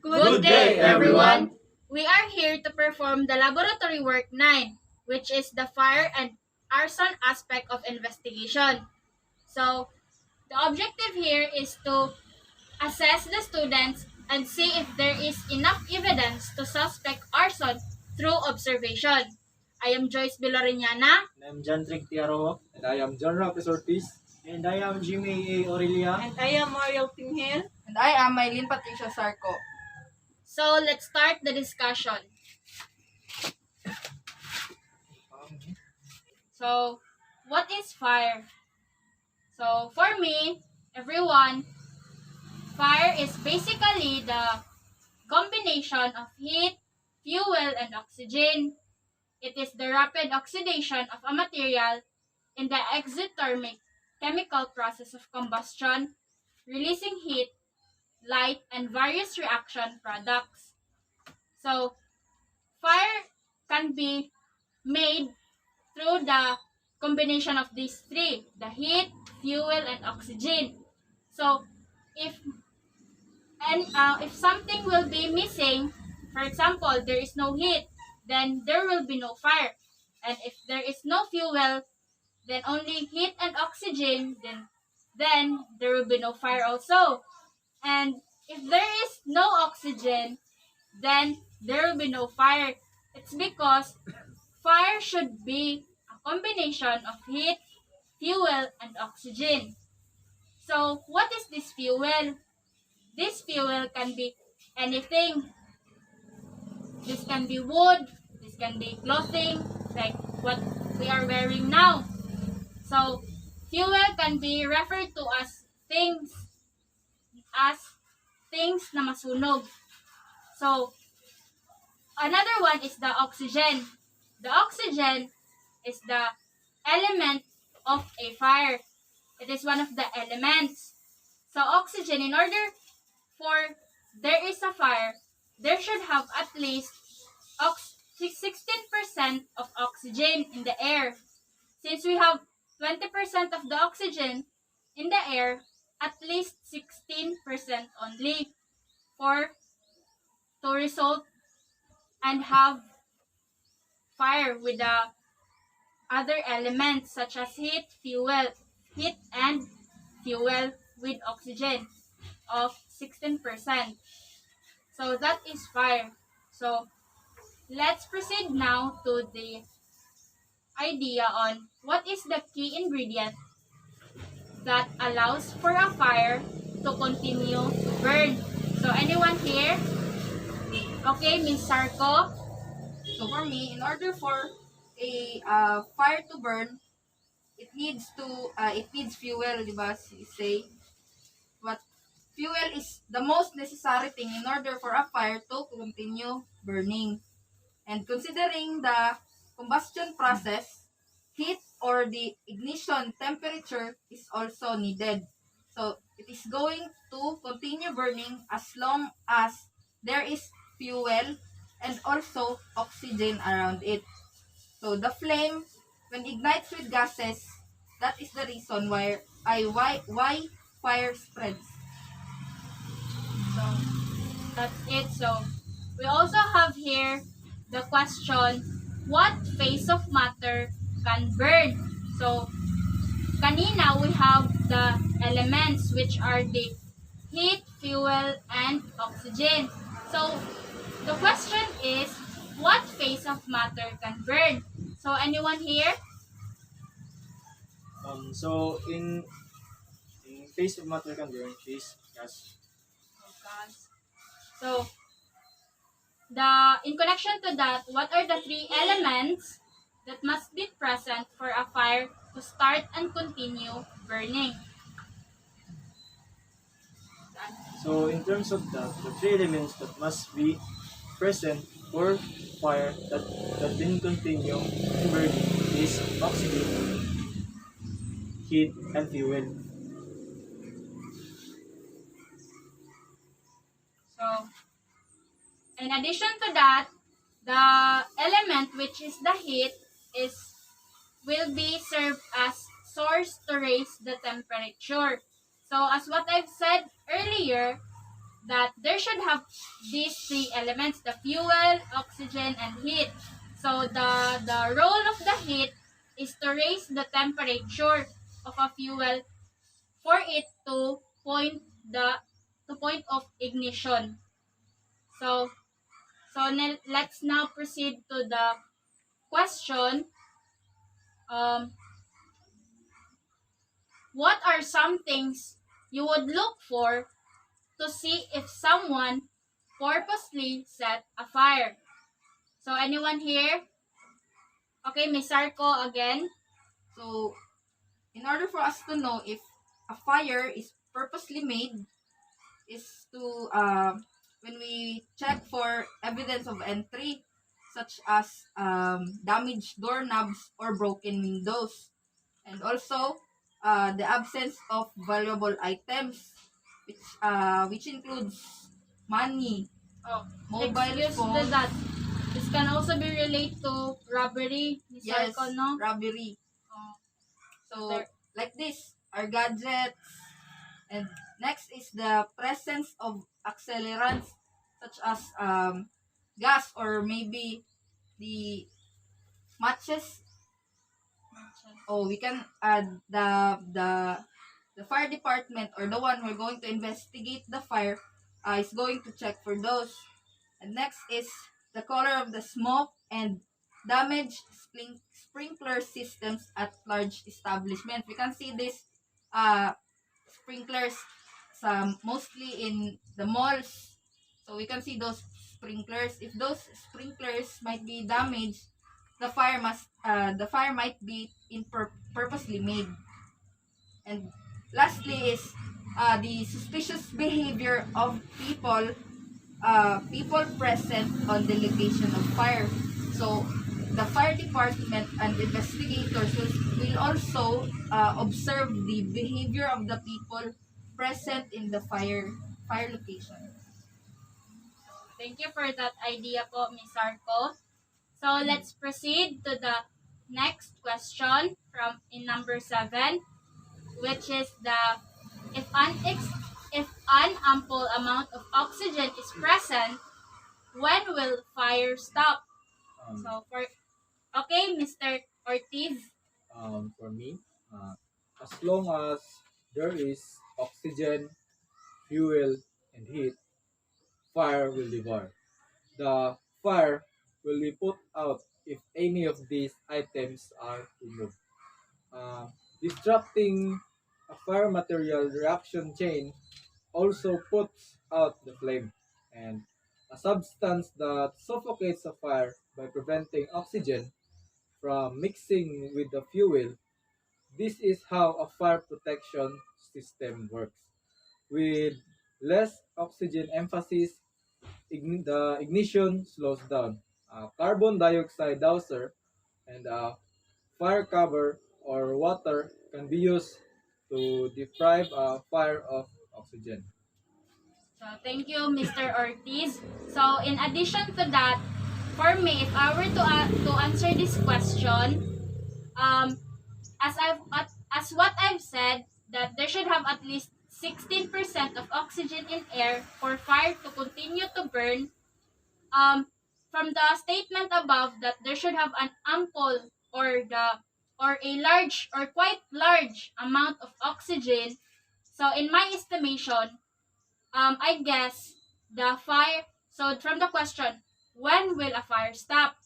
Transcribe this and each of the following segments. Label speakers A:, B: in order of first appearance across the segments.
A: Good day, everyone! We are here to perform the Laboratory Work 9, which is the fire and arson aspect of investigation. So, the objective here is to assess the students and see if there is enough evidence to suspect arson through observation. I am Joyce Biloriñana.
B: And I'm John Trick Tiaroho.
C: And I am John Rapis Ortiz.
B: And I am Jimmy A. Aurelia.
D: And I am Mariel Tinghel.
E: And I am Mylene Patricia Sarco.
A: So, let's start the discussion. So, what is fire? So, for me, everyone, fire is basically the combination of heat, fuel, and oxygen. It is the rapid oxidation of a material in the exothermic chemical process of combustion, releasing heat, light, and various reaction products. So, fire can be made through the combination of these three, the heat, fuel, and oxygen. So, if something will be missing, for example, there is no heat, then there will be no fire. And if there is no fuel, then only heat and oxygen, then there will be no fire also. And if there is no oxygen, then there will be no fire. It's because fire should be a combination of heat, fuel, and oxygen. So, what is this fuel? This fuel can be anything. This can be wood, this can be clothing, like what we are wearing now. So, fuel can be referred to as things na masunog. So, another one is the oxygen. The oxygen is the element of a fire. It is one of the elements. So, oxygen, in order for there is a fire, there should have at least 16% of oxygen in the air. Since we have 20% of the oxygen in the air, at least 16% only for to result and have fire with the other elements such as heat and fuel with oxygen of 16%. So that is fire. So let's proceed now to the idea on what is the key ingredient that allows for a fire to continue to burn. So anyone here? Okay, Ms. Sarko.
E: So for me, in order for a fire to burn, it needs fuel, di ba? Say, but fuel is the most necessary thing in order for a fire to continue burning. And considering the combustion process, heat or the ignition temperature is also needed. So it is going to continue burning as long as there is fuel and also oxygen around it. So the flame, when ignites with gases, that is the reason why fire spreads.
A: So that's it. So we also have here the question, what phase of matter can burn? So kanina we have the elements which are the heat, fuel, and oxygen. So the question is, what phase of matter can burn? So anyone here?
B: So in phase of matter can burn is gas.
A: So in connection to that, what are the three elements that must be present for a fire to start and continue burning?
B: So in terms of that, the three elements that must be present for fire that then continue burning is oxygen, heat, and fuel.
A: So, in addition to that, the element which is the heat will be served as source to raise the temperature. So, as what I've said earlier, that there should have these three elements, the fuel, oxygen, and heat. So the role of the heat is to raise the temperature of a fuel for it to point of ignition. So let's now proceed to the question. What are some things you would look for to see if someone purposely set a fire? So anyone here? Okay, Miss Sarko again.
E: So, in order for us to know if a fire is purposely made, is to when we check for evidence of entry, such as damaged doorknobs or broken windows, and also the absence of valuable items, which includes money,
A: Oh,
E: mobile
A: excuse
E: phone.
A: that. This can also be related to robbery, Miss
E: Yes,
A: Sarko, no?
E: robbery.
A: Oh,
E: So,
A: there.
E: like this, our gadgets. And next is the presence of accelerants such as gas or maybe the matches. Oh, we can add the fire department or the one who are going to investigate the fire is going to check for those. And next is the color of the smoke and damaged sprinkler systems at large establishments. We can see this sprinklers mostly in the malls. So we can see those sprinklers. If those sprinklers might be damaged, the fire might be purposely made. And lastly is the suspicious behavior of people present on the location of fire. So the fire department and investigators will also observe the behavior of the people present in the fire location.
A: Thank you for that idea po, Miss Sarko. So let's proceed to the next question from in number 7, which is if an ample amount of oxygen is present, when will fire stop?
B: Um,
A: So okay, Mr. Ortiz.
B: for me, as long as there is oxygen, fuel, and heat, fire will devour. The fire will be put out if any of these items are removed. Disrupting a fire material reaction chain also puts out the flame, and a substance that suffocates a fire by preventing oxygen from mixing with the fuel. This is how a fire protection system works. With less oxygen emphasis, the ignition slows down. A carbon dioxide doser and a fire cover or water can be used to deprive a fire of oxygen.
A: So thank you, Mr. Ortiz. So in addition to that, for me, if I were to answer this question, um, as what I've said, that there should have at least 16% of oxygen in air for fire to continue to burn. From the statement above that there should have an ample or a large or quite large amount of oxygen. So in my estimation, I guess the fire. So from the question, when will a fire stop?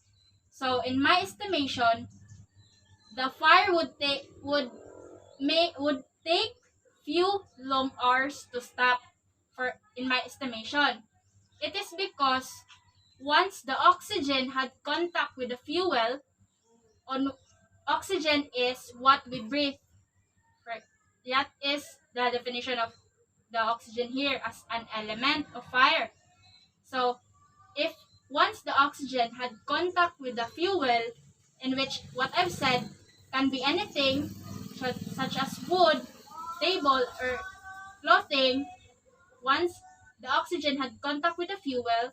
A: So in my estimation, the fire would take few long hours to stop. For in my estimation, it is because once the oxygen had contact with the fuel, on oxygen is what we breathe. Right? That is the definition of the oxygen here as an element of fire. So, if once the oxygen had contact with the fuel, in which what I've said can be anything, such as wood, table, or clothing, once the oxygen had contact with the fuel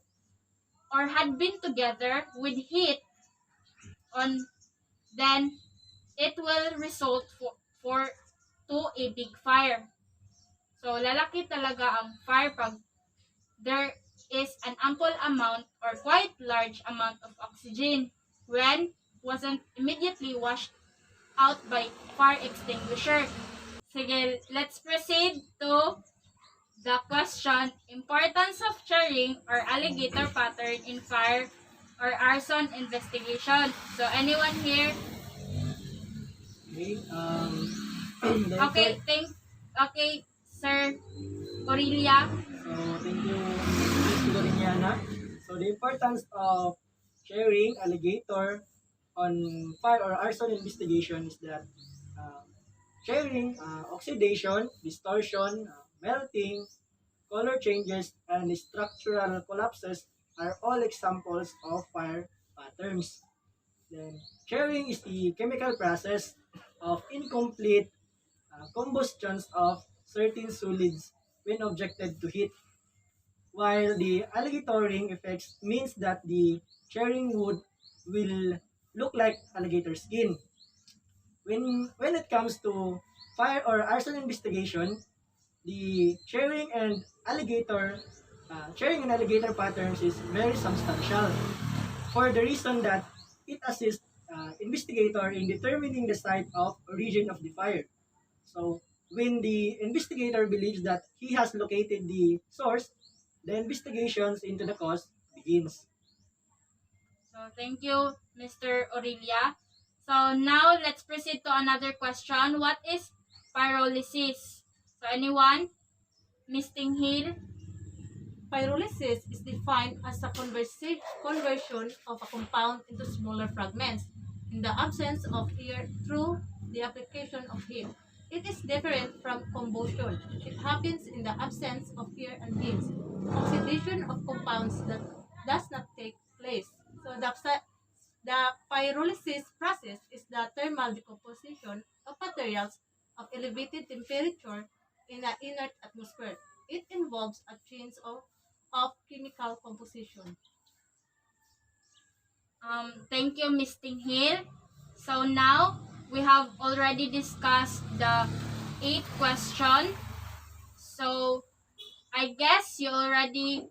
A: or had been together with heat on, then it will result for to a big fire. So lalaki talaga ang fire pag there is an ample amount or quite large amount of oxygen when wasn't immediately washed out by fire extinguisher. Sige, let's proceed to the question, importance of sharing or alligator pattern in fire or arson investigation. So anyone here?
B: Okay.
A: Okay, okay, Sir Aurelia.
B: So, thank you, Ms. Floriniana. So, the importance of sharing alligator on fire or arson investigation is that uh, sharing oxidation, distortion, melting, color changes, and structural collapses are all examples of fire patterns. Then, sharing is the chemical process of incomplete combustions of certain solids when objected to heat, while the alligatoring effects means that the sharing wood will look like alligator skin. When it comes to fire or arson investigation, the sharing and alligator patterns is very substantial for the reason that it assists investigator in determining the site of origin of the fire. So when the investigator believes that he has located the source, the investigations into the cause begins.
A: So thank you, Mr. Aurelia. So now let's proceed to another question. What is pyrolysis? So anyone? Miss Tinghil?
C: Pyrolysis is defined as a conversion of a compound into smaller fragments in the absence of air through the application of heat. It is different from combustion. It happens in the absence of air and heat. Oxidation of compounds that does not take place. So the pyrolysis process is the thermal decomposition of materials of elevated temperature in the inert atmosphere. It involves a change of chemical composition.
A: Thank you, Miss Tinghil. So now we have already discussed the 8th question. So I guess you already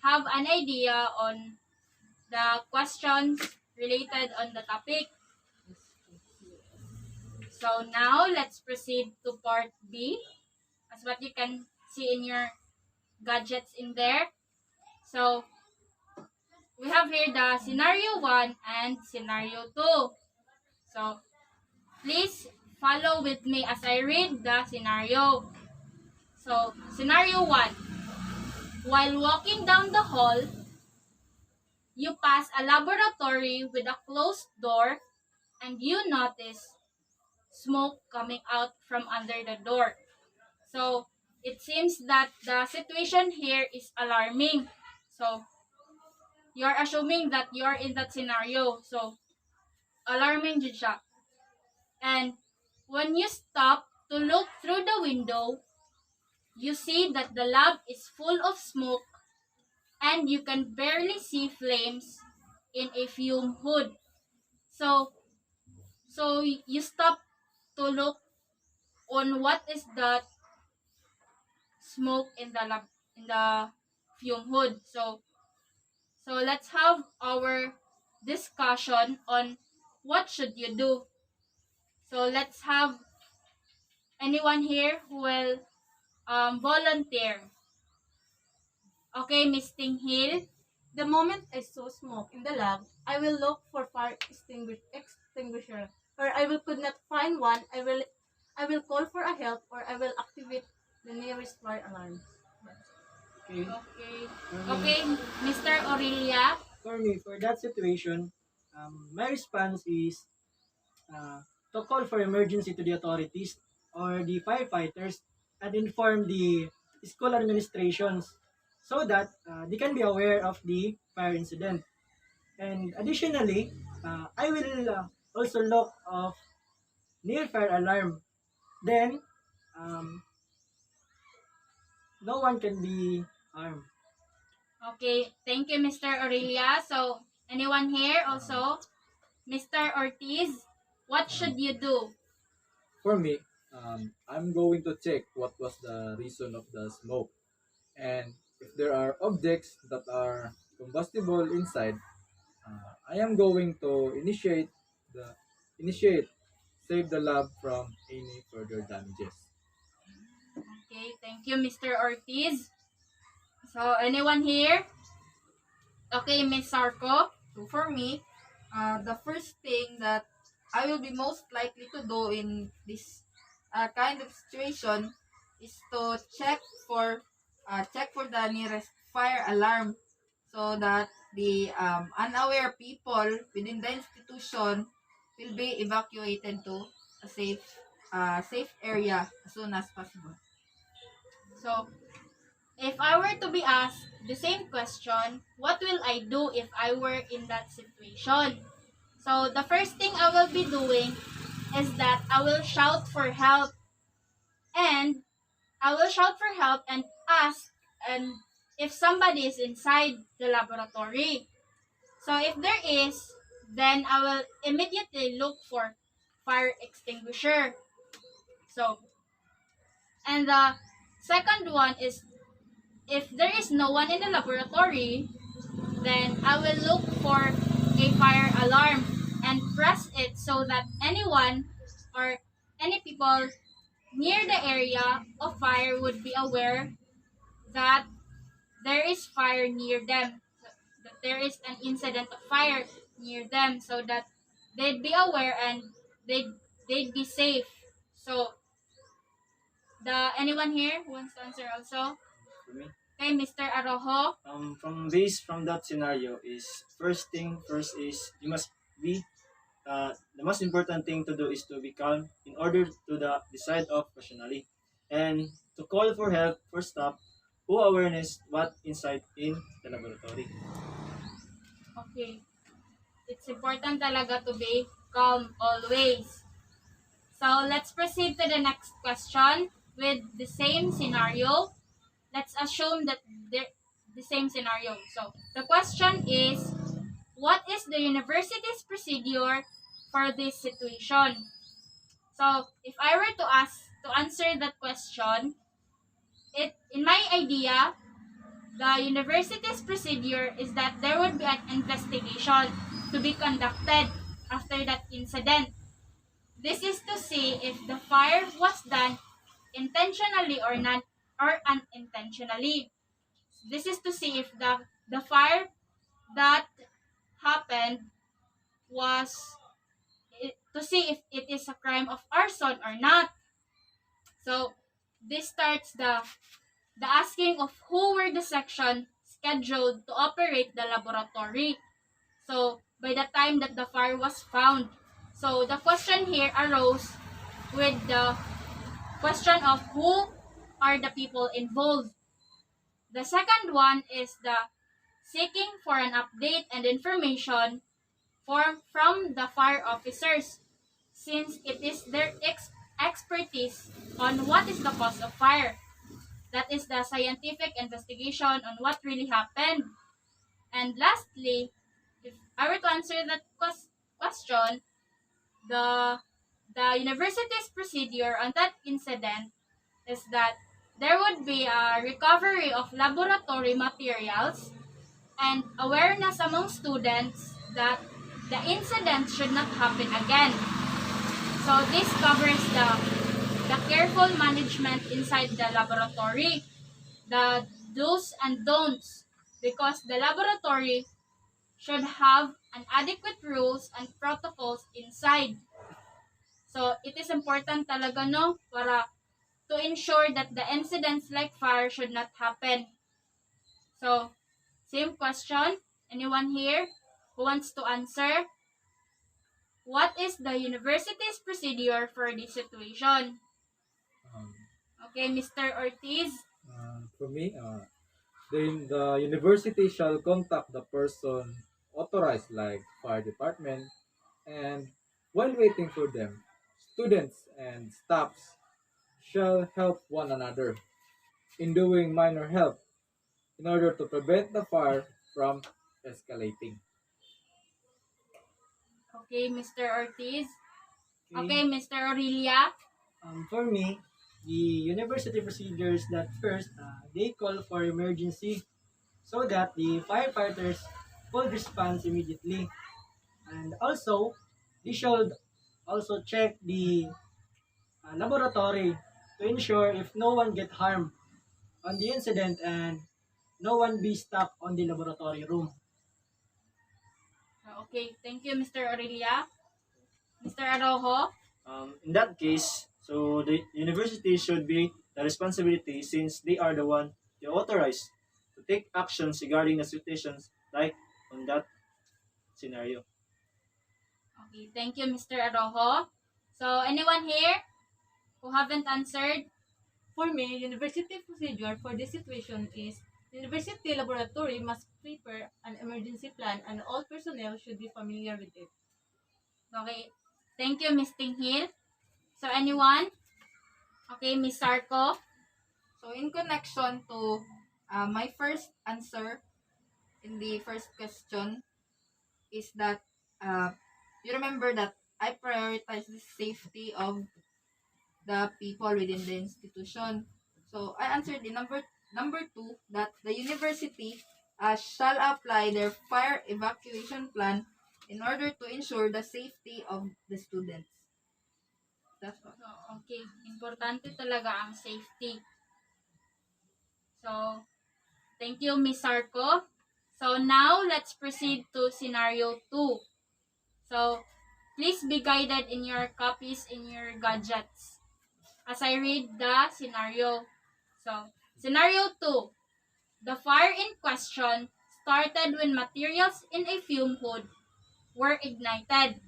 A: have an idea on the questions related on the topic. So now let's proceed to part B, as what you can see in your gadgets in there. So we have here the scenario 1 and scenario 2. So please follow with me as I read the scenario. So scenario 1. While walking down the hall, you pass a laboratory with a closed door and you notice smoke coming out from under the door. So it seems that the situation here is alarming. So you're assuming that you're in that scenario. So alarming jud siya. And when you stop to look through the window, you see that the lab is full of smoke and you can barely see flames in a fume hood. So you stop to look on what is that smoke in the lab, in the fume hood. So let's have our discussion on what should you do. So let's have anyone here who will volunteer. Okay, Miss Tinghil.
C: The moment I saw smoke in the lab, I will look for fire extinguisher. Or I will could not find one, I will call for a help or I will activate the nearest fire alarm.
B: Okay.
A: Okay. Okay, Mr. Aurelia.
B: For that situation, my response is to call for emergency to the authorities or the firefighters and inform the school administrations so that they can be aware of the fire incident. And additionally, I will also look of near fire alarm. Then, um, no one can be harmed.
A: Okay, thank you, Mr. Aurelia. So anyone here also? Mr. Ortiz, what should you do?
D: For me, I'm going to check what was the reason of the smoke. And If there are objects that are combustible inside, I am going to initiate save the lab from any further damages.
A: Okay, thank you, Mr. Ortiz. So, anyone here? Okay, Miss Sarko.
E: So for me, the first thing that I will be most likely to do in this kind of situation is to check for the nearest fire alarm, so that the unaware people within the institution will be evacuated to a safe area as soon as possible.
A: So, if I were to be asked the same question, what will I do if I were in that situation? So, the first thing I will be doing is that I will shout for help, and ask and if somebody is inside the laboratory. So if there is, then I will immediately look for fire extinguisher. So, and the second one is, if there is no one in the laboratory, then I will look for a fire alarm and press it so that anyone or any people near the area of fire would be aware that there is fire near them, that there is an incident of fire near them, so that they'd be aware and they'd, they'd be safe. So, the anyone here who wants to answer also?
B: For me,
A: Okay, Mr. Arojo.
B: from that scenario is first thing first is you must be the most important thing to do is to be calm in order to decide of rationally and to call for help for staff who awareness what inside in the laboratory.
A: Okay. It's important talaga to be calm always. So, let's proceed to the next question with the same scenario. Let's assume that the same scenario. So, the question is, what is the university's procedure for this situation? So, if I were to answer that question, in my idea, the university's procedure is that there would be an investigation to be conducted after that incident. This is to see if the fire was done intentionally or not, or unintentionally. This is to see if the fire that happened was to see if it is a crime of arson or not. So this starts the asking of who were the section scheduled to operate the laboratory. So by the time that the fire was found. So the question here arose with the question of who are the people involved. The second one is the seeking for an update and information from the fire officers, since it is their expertise on what is the cause of fire. That is the scientific investigation on what really happened. And lastly, if I were to answer that question, the university's procedure on that incident is that there would be a recovery of laboratory materials and awareness among students that the incident should not happen again. So this covers the careful management inside the laboratory, the do's and don'ts, because the laboratory should have an adequate rules and protocols inside. So it is important talaga no para to ensure that the incidents like fire should not happen. So, same question. Anyone here who wants to answer? What is the university's procedure for this situation?
D: Um,
A: Okay, Mr. Ortiz.
D: for me, the university shall contact the person authorized like fire department, and while waiting for them, students and staffs shall help one another in doing minor help in order to prevent the fire from escalating.
A: Okay, Mr. Ortiz.
B: Okay.
A: Okay, Mr. Aurelia.
B: For me, the university procedures that first they call for emergency so that the firefighters could respond immediately. And also, they should also check the laboratory to ensure if no one get harmed on the incident and no one be stuck on the laboratory room.
A: Okay, thank you, Mr. Aurelia. Mr. Arojo?
B: In that case, so the university should be the responsibility since they are the one they authorize to take actions regarding the situations like on that scenario.
A: Okay, thank you, Mr. Arojo. So, anyone here who haven't answered?
C: For me, university procedure for this situation is university laboratory must prepare an emergency plan and all personnel should be familiar with it.
A: Okay, thank you, Ms. Tinghil. So, anyone? Okay, Miss Sarko?
E: So in connection to my first answer in the first question is that you remember that I prioritize the safety of the people within the institution. So I answered the number two that the university shall apply their fire evacuation plan in order to ensure the safety of the students. That's all.
A: So, okay, importante talaga ang safety. So, thank you, Miss Sarko. So, now, let's proceed to scenario 2. So, please be guided in your copies in your gadgets as I read the scenario. So, scenario 2. The fire in question started when materials in a fume hood were ignited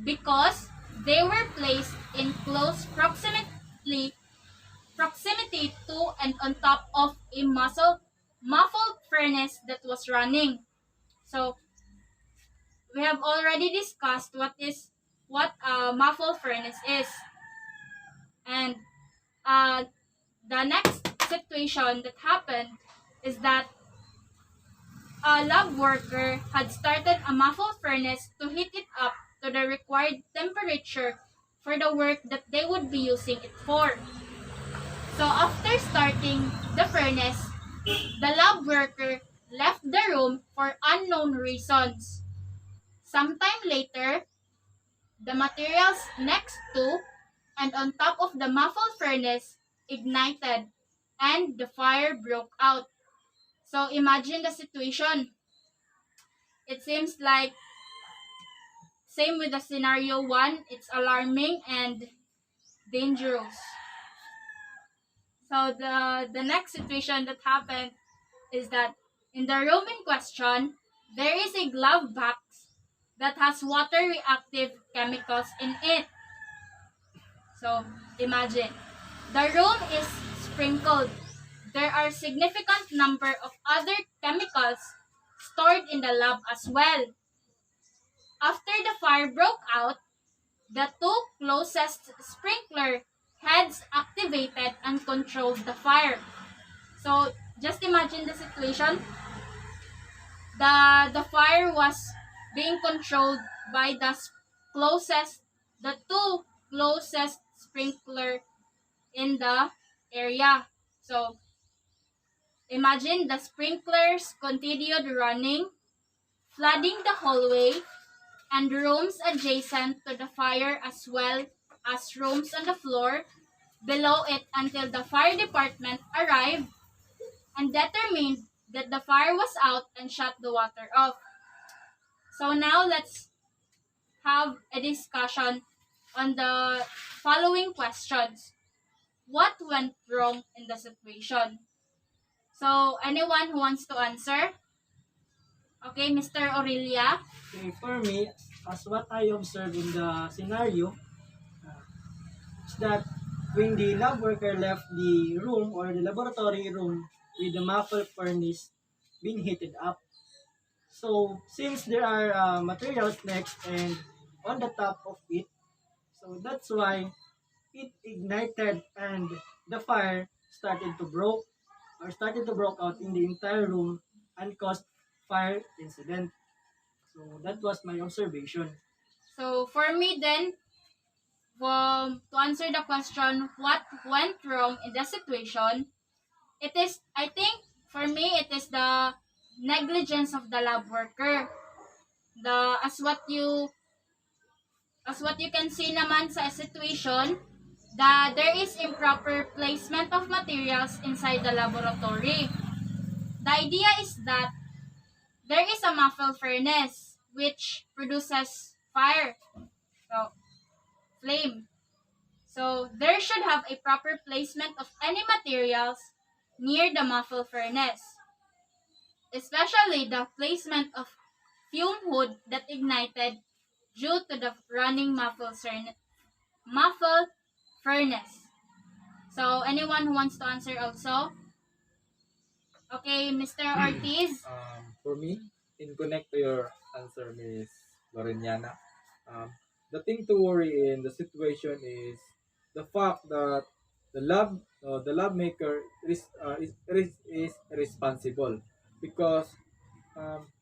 A: because they were placed in close proximity to and on top of a muffled furnace that was running. So, we have already discussed what a muffled furnace is. And the next situation that happened is that a lab worker had started a muffled furnace to heat it up to the required temperature for the work that they would be using it for. So after starting the furnace, the lab worker left the room for unknown reasons. Sometime later, the materials next to and on top of the muffled furnace ignited and the fire broke out. So imagine the situation. It seems like same with the scenario 1, it's alarming and dangerous. So the next situation that happened is that in the room in question, there is a glove box that has water reactive chemicals in it. So imagine, the room is sprinkled. There are significant number of other chemicals stored in the lab as well. After the fire broke out, the two closest sprinkler heads activated and controlled the fire. So just imagine the situation. The fire was being controlled by the two closest sprinkler in the area. So imagine the sprinklers continued running, flooding the hallway and rooms adjacent to the fire as well as rooms on the floor below it until the fire department arrived and determined that the fire was out and shut the water off. So now let's have a discussion on the following questions. What went wrong in the situation? So anyone who wants to answer? Okay, Mr. Aurelia.
B: Okay, for me, as what I observed in the scenario, is that when the lab worker left the room or the laboratory room with the muffled furnace being heated up. So since there are materials next and on the top of it, so that's why it ignited and the fire started to broke out in the entire room and caused fire incident. So that was my observation.
A: So for me then, to answer the question, what went wrong in the situation, it is, I think, for me, it is the negligence of the lab worker. The as what you can see naman sa situation, that there is improper placement of materials inside the laboratory. The idea is that there is a muffle furnace which produces fire, so flame. So there should have a proper placement of any materials near the muffle furnace, especially the placement of fume hood that ignited due to the running muffle furnace. So anyone who wants to answer also? Okay, Mr. Ortiz.
D: For me, in connect to your answer, Miss Loreniana, the thing to worry in the situation is the fact that the lab maker is responsible because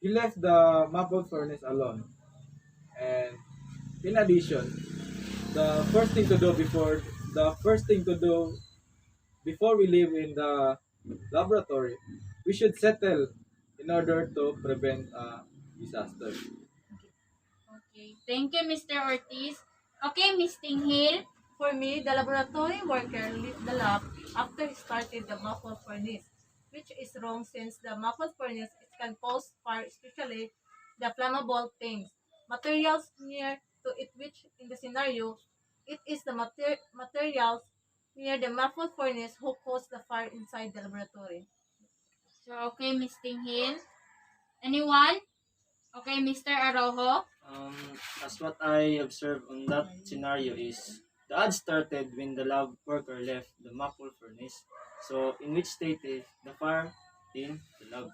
D: he left the muffled furnace alone. And in addition, the first thing to do before the first thing to do before we live in the laboratory, we should settle in order to prevent a disaster.
A: Okay, thank you, Mr. Ortiz. Okay, Miss Tinghil.
C: For me, the laboratory worker left the lab after he started the muffled furnace, which is wrong since the muffled furnace it can cause fire, especially the flammable things. Materials near to it, which in the scenario, it is the materials near the muffled furnace who caused the fire inside the laboratory.
A: So, okay, Miss Tinghil. Anyone? Okay, Mr. Arojo.
B: As what I observed on that scenario is the ad started when the lab worker left the muffle furnace. So in which state is the fire in the lab?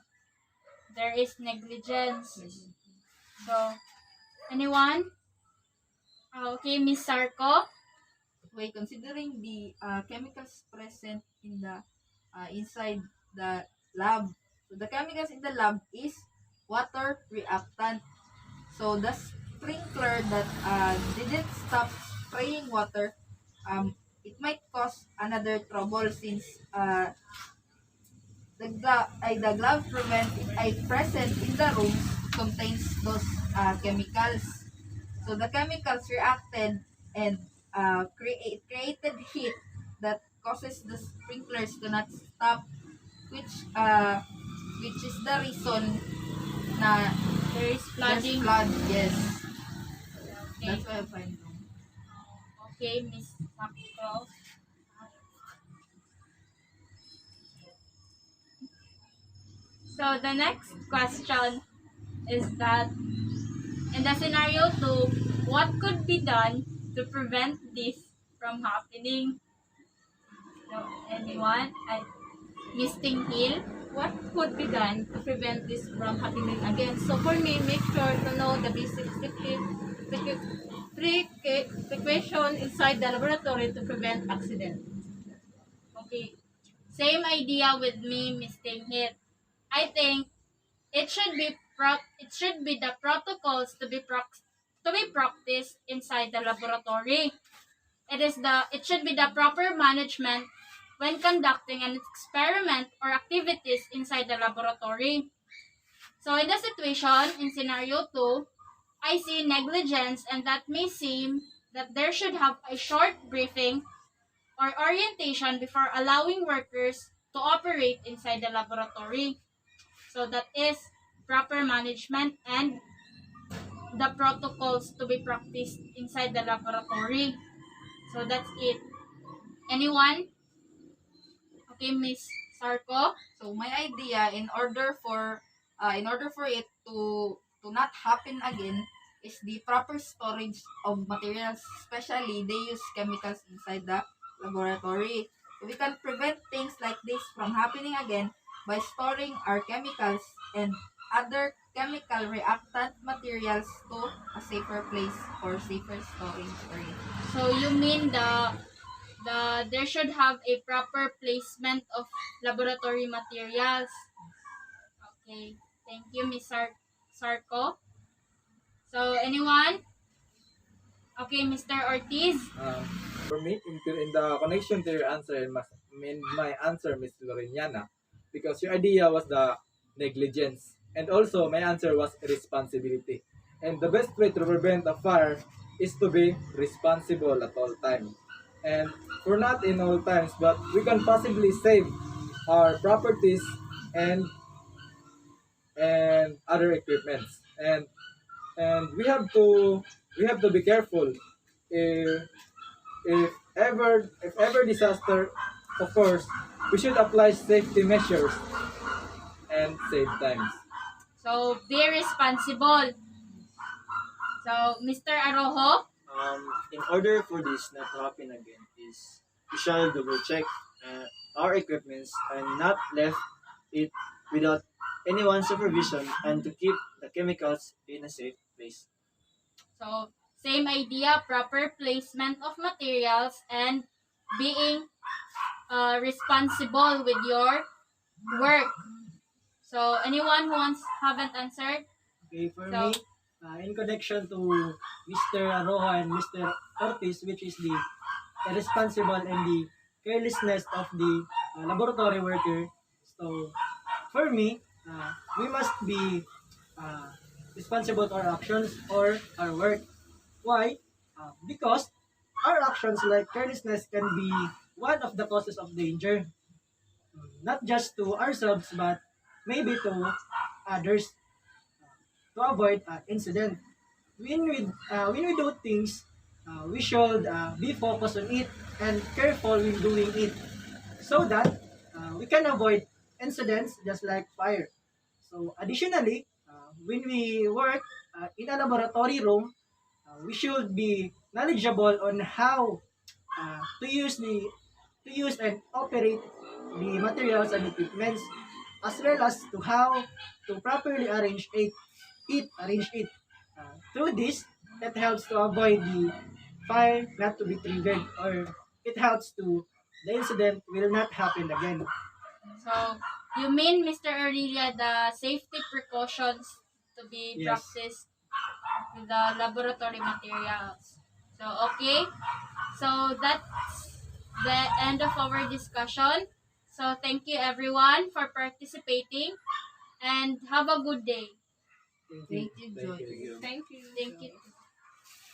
A: There is negligence. So, anyone? Okay, Miss Sarko.
E: Wait, considering the chemicals present in the inside the lab. So the chemicals in the lab is water reactant. So the sprinkler that didn't stop spraying water, it might cause another trouble since the glove prevent ay present in the room contains those chemicals. So the chemicals reacted and created heat that causes the sprinklers to not stop, which is the reason na
A: There is
E: there's
A: flooding.
E: flood. Yes,
A: Okay,
E: that's why I find wrong.
A: okay, Miss Sarko. So, the next question is that in the scenario 2, what could be done to prevent this from happening? So, anyone? Miss Tinghil.
C: What could be done to prevent this from happening again? So for me, make sure to know the basic safety precaution inside the laboratory to prevent accident.
A: Okay. Same idea with me, Miss Tinghil. I think it should be the protocols to be practiced inside the laboratory. It should be the proper management when conducting an experiment or activities inside the laboratory. So in the situation in scenario 2, I see negligence, and that may seem that there should have a short briefing or orientation before allowing workers to operate inside the laboratory. So that is proper management and the protocols to be practiced inside the laboratory. So that's it. Anyone? Okay, Miss Sarko.
E: So my idea, in order for it to not happen again, is the proper storage of materials. Especially they use chemicals inside the laboratory. We can prevent things like this from happening again by storing our chemicals and other chemical reactant materials to a safer place or safer storage area.
A: So you mean the there should have a proper placement of laboratory materials. Okay. Thank you, Miss Sarko. So anyone? Okay, Mr. Ortiz.
D: For me, in the connection to your answer, my answer, Miss Loreniana, because your idea was the negligence, and also my answer was responsibility. And the best way to prevent a fire is to be responsible at all times. And for not in all times, but we can possibly save our properties and other equipments. And we have to be careful if if ever disaster occurs, we should apply safety measures and save times.
A: So, be responsible. So, Mr. Arojo.
B: In order for this not to happen again, is we shall double check our equipments and not left it without anyone's supervision and to keep the chemicals in a safe place.
A: So, same idea, proper placement of materials and being responsible with your work. So, anyone who haven't answered?
F: Okay, for
A: So-
F: me, in connection to Mr. Aroha and Mr. Ortiz, which is the irresponsible and the carelessness of the laboratory worker. So, for me, we must be responsible to our actions or our work. Why? Because our actions like carelessness can be one of the causes of danger, not just to ourselves but maybe to others, to avoid incident. When we do things, we should be focused on it and careful when doing it, so that we can avoid incidents just like fire. So additionally, when we work in a laboratory room, we should be knowledgeable on how to use and operate the materials and equipments, as well as to how to properly arrange it. Through this, it helps to avoid the fire not to be triggered, or it helps to the incident will not happen again.
A: So, you mean, Mr. Aurelia, the safety precautions to be
F: Yes.
A: practiced with the laboratory materials. So, okay. So, that's the end of our discussion. So, thank you everyone for participating and have a good day.
E: Thank you,
D: Thank
E: Joy.
D: you.
C: Thank you.
A: Thank you.